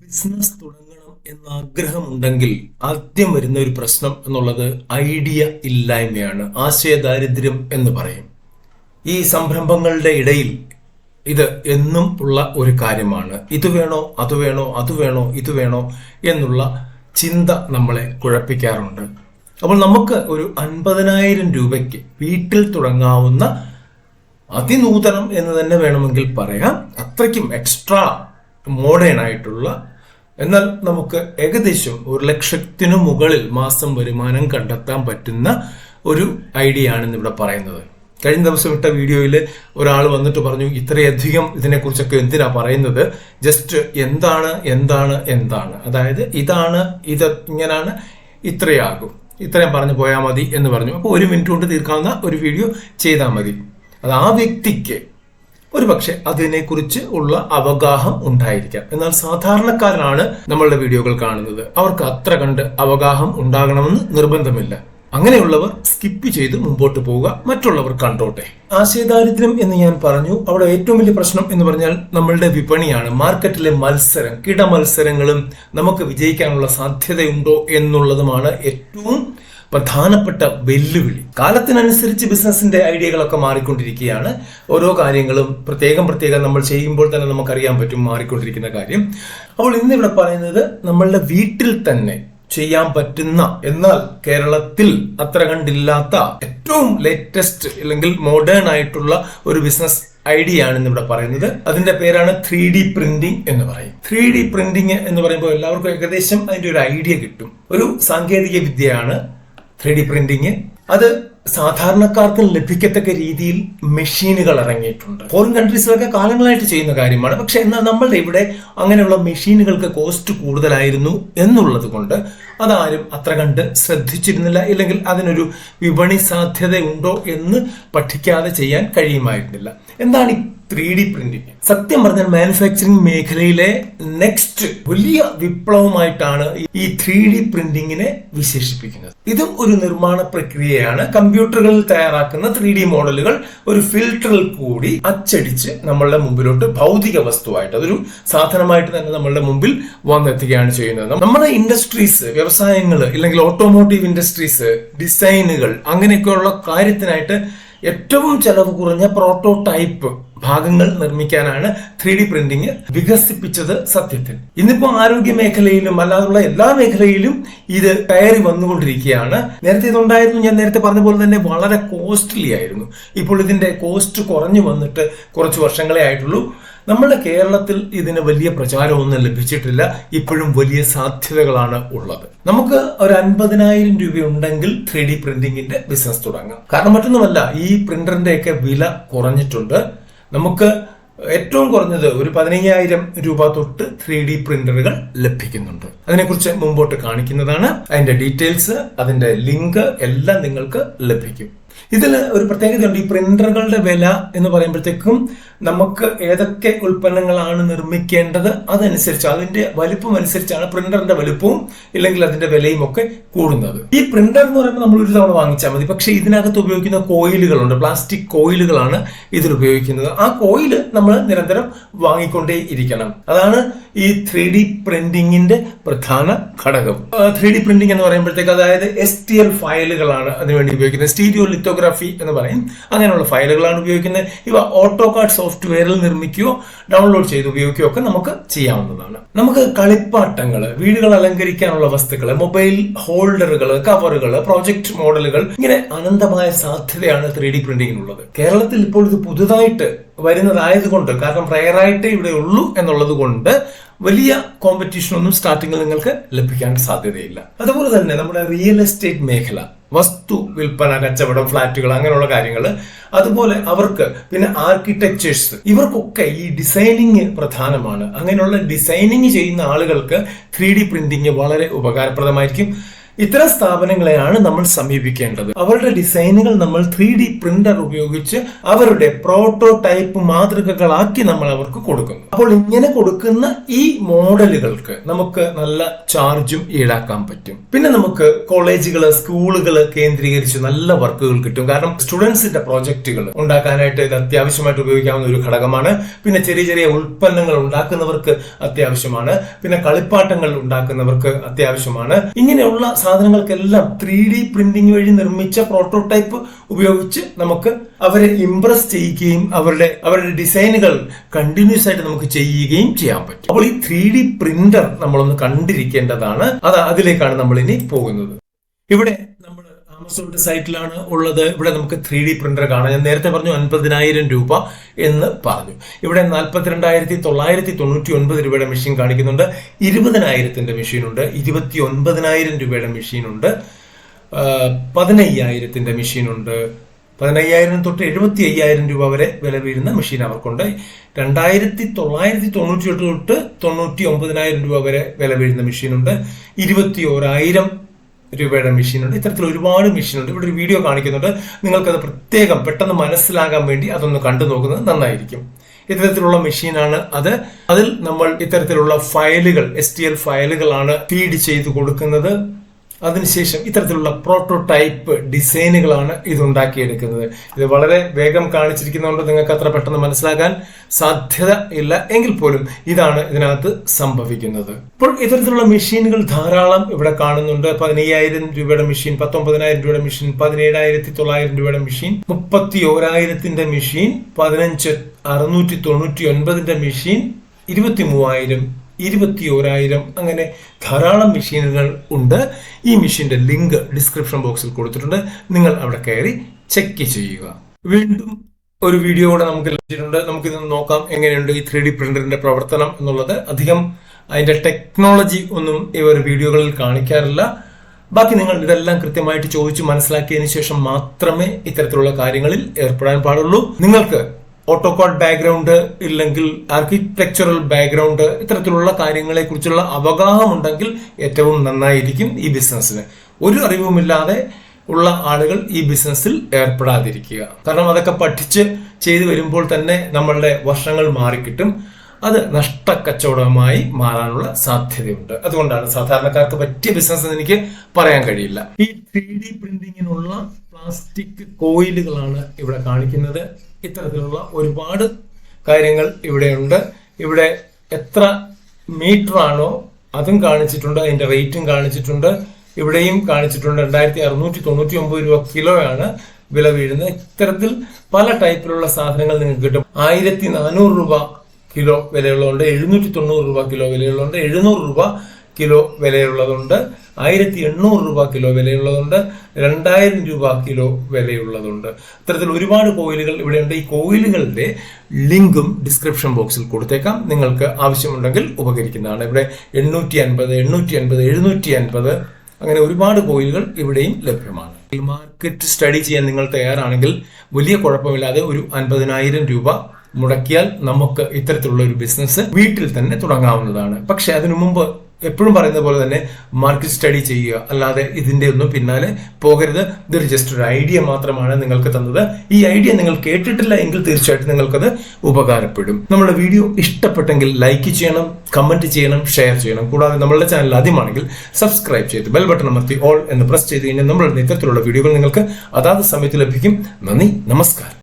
Business തുടങ്ങണം എന്ന ആഗ്രഹമുണ്ടെങ്കിൽ ആദ്യം വരുന്ന ഒരു പ്രശ്നം എന്നുള്ളത് ഐഡിയ ഇല്ലായ്മയാണ്. ആശയദാരിദ്ര്യം എന്ന് പറയും. ഈ സംരംഭങ്ങളുടെ ഇടയിൽ ഇത് എന്നും ഉള്ള ഒരു കാര്യമാണ്. ഇത് വേണോ അത് വേണോ അത് വേണോ ഇത് വേണോ എന്നുള്ള ചിന്ത നമ്മളെ കുഴപ്പിക്കാറുണ്ട്. അപ്പോൾ നമുക്ക് ഒരു 50,000 രൂപയ്ക്ക് വീട്ടിൽ തുടങ്ങാവുന്ന അതിനൂതനം എന്ന് തന്നെ വേണമെങ്കിൽ പറയാം, അത്രയ്ക്കും എക്സ്ട്രാ മോഡേൺ ആയിട്ടുള്ള, എന്നാൽ നമുക്ക് ഏകദേശം 1,00,000 മുകളിൽ മാസം വരുമാനം കണ്ടെത്താൻ പറ്റുന്ന ഒരു ഐഡിയ ആണ് ഇന്നിവിടെ പറയുന്നത്. കഴിഞ്ഞ ദിവസം ഇട്ട വീഡിയോയിൽ ഒരാൾ വന്നിട്ട് പറഞ്ഞു, ഇത്രയധികം ഇതിനെക്കുറിച്ചൊക്കെ എന്തിനാ പറയുന്നത്, ജസ്റ്റ് എന്താണ് എന്താണ് എന്താണ്, അതായത് ഇതാണ്, ഇത് ഇങ്ങനാണ്, ഇത്രയാകും, ഇത്രയും പറഞ്ഞു പോയാൽ മതി എന്ന് പറഞ്ഞു. അപ്പോൾ 1 മിനിറ്റ് കൊണ്ട് തീർക്കാവുന്ന ഒരു വീഡിയോ ചെയ്താൽ മതി. അത് ആ വ്യക്തിക്ക് ഒരു പക്ഷെ അതിനെക്കുറിച്ച് ഉള്ള അവഗാഹം ഉണ്ടായിരിക്കാം. എന്നാൽ സാധാരണക്കാരനാണ് നമ്മളുടെ വീഡിയോകൾ കാണുന്നത്. അവർക്ക് അത്ര കണ്ട് അവഗാഹം ഉണ്ടാകണമെന്ന് നിർബന്ധമില്ല. അങ്ങനെയുള്ളവർ സ്കിപ്പ് ചെയ്ത് മുമ്പോട്ട് പോവുക, മറ്റുള്ളവർ കണ്ടോട്ടെ. ആശയദാരിദ്ര്യം എന്ന് ഞാൻ പറഞ്ഞു. അവിടെ ഏറ്റവും വലിയ പ്രശ്നം എന്ന് പറഞ്ഞാൽ നമ്മളുടെ വിപണിയാണ്, മാർക്കറ്റിലെ മത്സരം. കിടമത്സരങ്ങളും നമുക്ക് വിജയിക്കാനുള്ള സാധ്യതയുണ്ടോ എന്നുള്ളതുമാണ് ഏറ്റവും പ്രധാനപ്പെട്ട വെല്ലുവിളി. കാലത്തിനനുസരിച്ച് ബിസിനസിന്റെ ഐഡിയകളൊക്കെ മാറിക്കൊണ്ടിരിക്കുകയാണ്. ഓരോ കാര്യങ്ങളും പ്രത്യേകം നമ്മൾ ചെയ്യുമ്പോൾ തന്നെ നമുക്കറിയാൻ പറ്റും മാറിക്കൊണ്ടിരിക്കുന്ന കാര്യം. അപ്പോൾ ഇന്നിവിടെ പറയുന്നത് നമ്മളുടെ വീട്ടിൽ തന്നെ ചെയ്യാൻ പറ്റുന്ന, എന്നാൽ കേരളത്തിൽ അത്ര കണ്ടില്ലാത്ത ഏറ്റവും ലേറ്റസ്റ്റ് അല്ലെങ്കിൽ മോഡേൺ ആയിട്ടുള്ള ഒരു ബിസിനസ് ഐഡിയ ആണ് ഇന്നിവിടെ പറയുന്നത്. അതിന്റെ പേരാണ് 3D പ്രിന്റിംഗ് എന്ന് പറയും. 3D പ്രിന്റിംഗ് എന്ന് പറയുമ്പോൾ എല്ലാവർക്കും ഏകദേശം അതിന്റെ ഒരു ഐഡിയ കിട്ടും. ഒരു സാങ്കേതിക വിദ്യയാണ് 3D പ്രിന്റിംഗ്. അത് സാധാരണക്കാർക്ക് ലഭിക്കത്തക്ക രീതിയിൽ മെഷീനുകൾ ഇറങ്ങിയിട്ടുണ്ട്. ഫോറിൻ കൺട്രീസിലൊക്കെ കാലങ്ങളായിട്ട് ചെയ്യുന്ന കാര്യമാണ്. പക്ഷെ എന്നാൽ നമ്മളുടെ ഇവിടെ അങ്ങനെയുള്ള മെഷീനുകൾക്ക് കോസ്റ്റ് കൂടുതലായിരുന്നു എന്നുള്ളത് കൊണ്ട് അതാരും അത്ര കണ്ട് ശ്രദ്ധിച്ചിരുന്നില്ല, ഇല്ലെങ്കിൽ അതിനൊരു വിപണി സാധ്യതയുണ്ടോ എന്ന് പഠിക്കാതെ ചെയ്യാൻ കഴിയുമായിരുന്നില്ല. എന്താണ് ഈ 3D പ്രിന്റിംഗ്? സത്യം പറഞ്ഞാൽ മാനുഫാക്ചറിംഗ് മേഖലയിലെ നെക്സ്റ്റ് വലിയ വിപ്ലവമായിട്ടാണ് ഈ 3D പ്രിന്റിങ്ങിനെ വിശേഷിപ്പിക്കുന്നത്. ഇതും ഒരു നിർമ്മാണ പ്രക്രിയയാണ്. കമ്പ്യൂട്ടറുകളിൽ തയ്യാറാക്കുന്ന 3D മോഡലുകൾ ഒരു ഫിൽറ്ററിൽ കൂടി അച്ചടിച്ച് നമ്മളുടെ മുമ്പിലോട്ട് ഭൗതിക വസ്തുവായിട്ട്, അതൊരു സാധനമായിട്ട് തന്നെ നമ്മളുടെ മുമ്പിൽ വന്നെത്തുകയാണ് ചെയ്യുന്നത്. നമ്മുടെ ഇൻഡസ്ട്രീസ്, വ്യവസായങ്ങൾ, ഇല്ലെങ്കിൽ ഓട്ടോമോട്ടീവ് ഇൻഡസ്ട്രീസ്, ഡിസൈനുകൾ, അങ്ങനെയൊക്കെയുള്ള കാര്യത്തിനായിട്ട് ഏറ്റവും ചെലവ് കുറഞ്ഞ പ്രോട്ടോടൈപ്പ് ഭാഗങ്ങൾ നിർമ്മിക്കാനാണ് 3D പ്രിന്റിംഗ് വികസിപ്പിച്ചത്. സത്യത്തിൽ ഇന്നിപ്പോ ആരോഗ്യ മേഖലയിലും അല്ലാതുള്ള എല്ലാ മേഖലയിലും ഇത് കയറി വന്നുകൊണ്ടിരിക്കുകയാണ്. നേരത്തെ ഇതുണ്ടായിരുന്നു, ഞാൻ നേരത്തെ പറഞ്ഞ പോലെ തന്നെ വളരെ കോസ്റ്റ്ലി ആയിരുന്നു. ഇപ്പോൾ ഇതിന്റെ കോസ്റ്റ് കുറഞ്ഞു വന്നിട്ട് കുറച്ച് വർഷങ്ങളെ ആയിട്ടുള്ളൂ. നമ്മുടെ കേരളത്തിൽ ഇതിന് വലിയ പ്രചാരമൊന്നും ലഭിച്ചിട്ടില്ല. ഇപ്പോഴും വലിയ സാധ്യതകളാണ് ഉള്ളത്. നമുക്ക് ഒരു 50,000 രൂപ ഉണ്ടെങ്കിൽ 3D പ്രിന്റിംഗിന്റെ ബിസിനസ് തുടങ്ങാം. കാരണം മറ്റൊന്നുമല്ല, ഈ പ്രിന്ററിന്റെ ഒക്കെ വില കുറഞ്ഞിട്ടുണ്ട്. നമുക്ക് ഏറ്റവും കുറഞ്ഞത് ഒരു 15,000 രൂപ തൊട്ട് 3D പ്രിന്ററുകൾ ലഭിക്കുന്നുണ്ട്. അതിനെക്കുറിച്ച് മുമ്പോട്ട് കാണിക്കുന്നതാണ്. അതിന്റെ ഡീറ്റെയിൽസ്, അതിന്റെ ലിങ്ക് എല്ലാം നിങ്ങൾക്ക് ലഭിക്കും. ഇതിൽ ഒരു പ്രത്യേകതയുണ്ട്. ഈ പ്രിന്ററുകളുടെ വില എന്ന് പറയുമ്പോഴത്തേക്കും നമുക്ക് ഏതൊക്കെ ഉൽപ്പന്നങ്ങളാണ് നിർമ്മിക്കേണ്ടത് അതനുസരിച്ച്, അതിന്റെ വലിപ്പം അനുസരിച്ചാണ് പ്രിന്ററിന്റെ വലുപ്പവും ഇല്ലെങ്കിൽ അതിന്റെ വിലയും ഒക്കെ കൂടുന്നത്. ഈ പ്രിന്റർ എന്ന് പറയുമ്പോൾ നമ്മൾ ഒരു തവണ വാങ്ങിച്ചാൽ മതി. പക്ഷെ ഇതിനകത്ത് ഉപയോഗിക്കുന്ന കോയിലുകളുണ്ട്, പ്ലാസ്റ്റിക് കോയിലുകളാണ് ഇതിൽ ഉപയോഗിക്കുന്നത്. ആ കോയില് നമ്മൾ നിരന്തരം വാങ്ങിക്കൊണ്ടേ ഇരിക്കണം. അതാണ് ഈ 3D പ്രിന്റിങ്ങിന്റെ പ്രധാന ഘടകം. 3D പ്രിന്റിംഗ് എന്ന് പറയുമ്പോഴത്തേക്ക് അതായത് STL ഫയലുകളാണ് അതിനുവേണ്ടി ഉപയോഗിക്കുന്നത്. സ്റ്റീരിയോ ലിത്തോഗ്രാഫി എന്ന് പറയും. അങ്ങനെയുള്ള ഫയലുകളാണ് ഉപയോഗിക്കുന്നത്. ഇവ ഓട്ടോകാഡ് സോഫ്റ്റ്വെയറിൽ നിർമ്മിക്കുകയോ ഡൗൺലോഡ് ചെയ്ത് ഉപയോഗിക്കുകയോ ഒക്കെ നമുക്ക് ചെയ്യാവുന്നതാണ്. നമുക്ക് കളിപ്പാട്ടങ്ങൾ, വീടുകൾ അലങ്കരിക്കാനുള്ള വസ്തുക്കൾ, മൊബൈൽ ഹോൾഡറുകൾ, കവറുകൾ, പ്രോജക്ട് മോഡലുകൾ, ഇങ്ങനെ അനന്തമായ സാധ്യതയാണ് 3D പ്രിന്റിങ്ങിനുള്ളത്. കേരളത്തിൽ ഇപ്പോൾ ഇത് പുതുതായിട്ട് വരുന്നതായതുകൊണ്ട്, കാരണം റയറായിട്ടേ ഇവിടെ ഉള്ളൂ എന്നുള്ളത് കൊണ്ട് വലിയ കോമ്പറ്റീഷൻ ഒന്നും സ്റ്റാർട്ടിങ്ങിൽ നിങ്ങൾക്ക് ലഭിക്കാൻ സാധ്യതയില്ല. അതുപോലെ തന്നെ നമ്മുടെ റിയൽ എസ്റ്റേറ്റ് മേഖല, വസ്തു വിൽപ്പന, കച്ചവടം, ഫ്ലാറ്റുകൾ, അങ്ങനെയുള്ള കാര്യങ്ങൾ, അതുപോലെ അവർക്ക് പിന്നെ ആർക്കിടെക്ചേഴ്സ്, ഇവർക്കൊക്കെ ഈ ഡിസൈനിങ് പ്രധാനമാണ്. അങ്ങനെയുള്ള ഡിസൈനിങ് ചെയ്യുന്ന ആളുകൾക്ക് 3D പ്രിന്റിങ് വളരെ ഉപകാരപ്രദമായിരിക്കും. ഇത്തരം സ്ഥാപനങ്ങളെയാണ് നമ്മൾ സമീപിക്കേണ്ടത്. അവരുടെ ഡിസൈനുകൾ നമ്മൾ 3D പ്രിന്റർ ഉപയോഗിച്ച് അവരുടെ പ്രോട്ടോടൈപ്പ് മാതൃകകളാക്കി നമ്മൾ അവർക്ക് കൊടുക്കുന്നു. അപ്പോൾ ഇങ്ങനെ കൊടുക്കുന്ന ഈ മോഡലുകൾക്ക് നമുക്ക് നല്ല ചാർജും ഈടാക്കാൻ പറ്റും. പിന്നെ നമുക്ക് കോളേജുകള്, സ്കൂളുകള് കേന്ദ്രീകരിച്ച് നല്ല വർക്കുകൾ കിട്ടും. കാരണം സ്റ്റുഡൻസിന്റെ പ്രോജക്റ്റുകൾ ഉണ്ടാക്കാനായിട്ട് ഇത് അത്യാവശ്യമായിട്ട് ഉപയോഗിക്കാവുന്ന ഒരു ഘടകമാണ്. പിന്നെ ചെറിയ ചെറിയ ഉൽപ്പന്നങ്ങൾ ഉണ്ടാക്കുന്നവർക്ക് അത്യാവശ്യമാണ്. പിന്നെ കളിപ്പാട്ടങ്ങൾ ഉണ്ടാക്കുന്നവർക്ക് അത്യാവശ്യമാണ്. ഇങ്ങനെയുള്ള സാധനങ്ങൾക്കെല്ലാം 3D പ്രിന്റിംഗ് വഴി നിർമ്മിച്ച പ്രോട്ടോടൈപ്പ് ഉപയോഗിച്ച് നമുക്ക് അവരെ ഇംപ്രസ് ചെയ്യുകയും അവരുടെ ഡിസൈനുകൾ കണ്ടിന്യൂസ് ആയിട്ട് നമുക്ക് ചെയ്യുകയും ചെയ്യാൻ പറ്റും. അപ്പോൾ ഈ 3D പ്രിന്റർ നമ്മളൊന്ന് കണ്ടിരിക്കേണ്ടതാണ്. അതിലേക്കാണ് നമ്മൾ ഇനി പോകുന്നത്. ഇവിടെ നമ്മൾ ആമസോണിന്റെ സൈറ്റിലാണ് ഉള്ളത്. ഇവിടെ നമുക്ക് 3D പ്രിന്റർ കാണാം. ഞാൻ നേരത്തെ പറഞ്ഞു 50,000 രൂപ എന്ന് പറഞ്ഞു. ഇവിടെ 42,999 രൂപയുടെ മെഷീൻ കാണിക്കുന്നുണ്ട്. 20,000 മെഷീനുണ്ട്, 29,000 രൂപയുടെ മെഷീനുണ്ട്, 15,000 മെഷീനുണ്ട്, 15,000 തൊട്ട് 75,000 രൂപ വരെ വില വീഴുന്ന മെഷീൻ അവർക്കുണ്ട്. 2,998 തൊട്ട് 99,000 രൂപ വരെ വില വീഴുന്ന മെഷീനുണ്ട്, 21,000 രൂപയുടെ മെഷീനുണ്ട്. ഇത്തരത്തിൽ ഒരുപാട് മെഷീനുണ്ട്. ഇവിടെ ഒരു വീഡിയോ കാണിക്കുന്നുണ്ട്. നിങ്ങൾക്കത് പ്രത്യേകം പെട്ടെന്ന് മനസ്സിലാകാൻ വേണ്ടി അതൊന്ന് കണ്ടു നോക്കുന്നത് നന്നായിരിക്കും. ഇത്തരത്തിലുള്ള മെഷീനാണ് അത്. അതിൽ നമ്മൾ ഇത്തരത്തിലുള്ള ഫയലുകൾ, STL ഫയലുകളാണ് ഫീഡ് ചെയ്ത് കൊടുക്കുന്നത്. അതിനുശേഷം ഇത്തരത്തിലുള്ള പ്രോട്ടോടൈപ്പ് ഡിസൈനുകളാണ് ഇത് ഉണ്ടാക്കിയെടുക്കുന്നത്. ഇത് വളരെ വേഗം കാണിച്ചിരിക്കുന്നതുകൊണ്ട് നിങ്ങൾക്ക് അത്ര പെട്ടെന്ന് മനസ്സിലാക്കാൻ സാധ്യത ഇല്ല. എങ്കിൽ പോലും ഇതാണ് ഇതിനകത്ത് സംഭവിക്കുന്നത്. ഇപ്പോൾ ഇത്തരത്തിലുള്ള മെഷീനുകൾ ധാരാളം ഇവിടെ കാണുന്നുണ്ട്. 15,000 രൂപയുടെ മെഷീൻ, 19,000 രൂപയുടെ മെഷീൻ, 17,900 രൂപയുടെ മെഷീൻ, 31,000 മെഷീൻ, 15,699 മെഷീൻ, 23,000, 21,000, അങ്ങനെ ധാരാളം മെഷീനുകൾ ഉണ്ട്. ഈ മെഷീന്റെ ലിങ്ക് ഡിസ്ക്രിപ്ഷൻ ബോക്സിൽ കൊടുത്തിട്ടുണ്ട്. നിങ്ങൾ അവിടെ കയറി ചെക്ക് ചെയ്യുക. വീണ്ടും ഒരു വീഡിയോ കൂടെ നമുക്ക് ലഭിച്ചിട്ടുണ്ട്. നമുക്കിത് നോക്കാം എങ്ങനെയുണ്ട് ഈ 3D പ്രിന്ററിന്റെ പ്രവർത്തനം എന്നുള്ളത്. അധികം അതിന്റെ ടെക്നോളജി ഒന്നും ഇവർ വീഡിയോകളിൽ കാണിക്കാറില്ല. ബാക്കി നിങ്ങൾ ഇതെല്ലാം കൃത്യമായിട്ട് ചോദിച്ച് മനസ്സിലാക്കിയതിനു ശേഷം മാത്രമേ ഇത്തരത്തിലുള്ള കാര്യങ്ങളിൽ ഏർപ്പെടാൻ പാടുള്ളൂ. നിങ്ങൾക്ക് ഓട്ടോകാഡ് ബാക്ക്ഗ്രൗണ്ട് ഇല്ലെങ്കിൽ ആർക്കിടെക്ചറൽ ബാക്ക്ഗ്രൗണ്ട്, ഇത്തരത്തിലുള്ള കാര്യങ്ങളെ കുറിച്ചുള്ള അവഗാഹം ഉണ്ടെങ്കിൽ ഏറ്റവും നന്നായിരിക്കും ഈ ബിസിനസ്സിന്. ഒരു അറിവുമില്ലാതെ ഉള്ള ആളുകൾ ഈ ബിസിനസ്സിൽ ഏർപ്പെടാതിരിക്കുക. കാരണം അതൊക്കെ പഠിച്ച് ചെയ്തു വരുമ്പോൾ തന്നെ നമ്മളുടെ വർഷങ്ങൾ മാറിക്കിട്ടും. അത് നഷ്ടക്കച്ചവടമായി മാറാനുള്ള സാധ്യതയുണ്ട്. അതുകൊണ്ടാണ് സാധാരണക്കാർക്ക് പറ്റിയ ബിസിനസ് എന്ന് എനിക്ക് പറയാൻ കഴിയില്ല. ഈ 3D പ്രിന്റിങ്ങിനുള്ള പ്ലാസ്റ്റിക് കോയിലുകളാണ് ഇവിടെ കാണിക്കുന്നത്. ഇത്തരത്തിലുള്ള ഒരുപാട് കാര്യങ്ങൾ ഇവിടെയുണ്ട്. ഇവിടെ എത്ര മീറ്റർ ആണോ അതും കാണിച്ചിട്ടുണ്ട്, അതിന്റെ റേറ്റും കാണിച്ചിട്ടുണ്ട്. ഇവിടെയും കാണിച്ചിട്ടുണ്ട്. 2,699 രൂപ കിലോയാണ് വില വീഴുന്നത്. ഇത്തരത്തിൽ പല ടൈപ്പിലുള്ള സാധനങ്ങൾ നിങ്ങൾക്ക് കിട്ടും. 1,400 രൂപ കിലോ വിലയുള്ളതുണ്ട്, 790 രൂപ കിലോ വിലയുള്ളതുണ്ട്, 700 രൂപ കിലോ വിലയുള്ളതുണ്ട്, 1,800 രൂപ കിലോ വിലയുള്ളതുണ്ട്, 2,000 രൂപ കിലോ വിലയുള്ളതുണ്ട്. ഇത്തരത്തിൽ ഒരുപാട് കോയിലുകൾ ഇവിടെയുണ്ട്. ഈ കോയിലുകളുടെ ലിങ്കും ഡിസ്ക്രിപ്ഷൻ ബോക്സിൽ കൊടുത്തേക്കാം. നിങ്ങൾക്ക് ആവശ്യമുണ്ടെങ്കിൽ ഉപകരിക്കുന്നതാണ്. ഇവിടെ 850, 850, 750 അങ്ങനെ ഒരുപാട് കോയിലുകൾ ഇവിടെയും ലഭ്യമാണ്. മാർക്കറ്റ് സ്റ്റഡി ചെയ്യാൻ നിങ്ങൾ തയ്യാറാണെങ്കിൽ വലിയ കുഴപ്പമില്ലാതെ ഒരു 50,000 രൂപ മുടക്കിയാൽ നമുക്ക് ഇത്തരത്തിലുള്ള ഒരു ബിസിനസ് വീട്ടിൽ തന്നെ തുടങ്ങാവുന്നതാണ്. പക്ഷെ അതിനു മുമ്പ് എപ്പോഴും പറയുന്ന പോലെ തന്നെ മാർക്കറ്റ് സ്റ്റഡി ചെയ്യുക, അല്ലാതെ ഇതിന്റെ ഒന്നും പിന്നാലെ പോകരുത്. ഇതൊരു ജസ്റ്റ് ഒരു ഐഡിയ മാത്രമാണ് നിങ്ങൾക്ക് തന്നത്. ഈ ഐഡിയ നിങ്ങൾ കേട്ടിട്ടില്ല എങ്കിൽ തീർച്ചയായിട്ടും നിങ്ങൾക്കത് ഉപകാരപ്പെടും. നമ്മുടെ വീഡിയോ ഇഷ്ടപ്പെട്ടെങ്കിൽ ലൈക്ക് ചെയ്യണം, കമന്റ് ചെയ്യണം, ഷെയർ ചെയ്യണം. കൂടാതെ നമ്മളുടെ ചാനൽ ആദ്യമാണെങ്കിൽ സബ്സ്ക്രൈബ് ചെയ്ത് ബെൽ ബട്ടൺ അമർത്തി ഓൾ എന്ന് പ്രസ് ചെയ്ത് കഴിഞ്ഞാൽ നമ്മളുടെ ഇത്തരത്തിലുള്ള വീഡിയോകൾ നിങ്ങൾക്ക് അതാത് സമയത്ത് ലഭിക്കും. നന്ദി, നമസ്കാരം.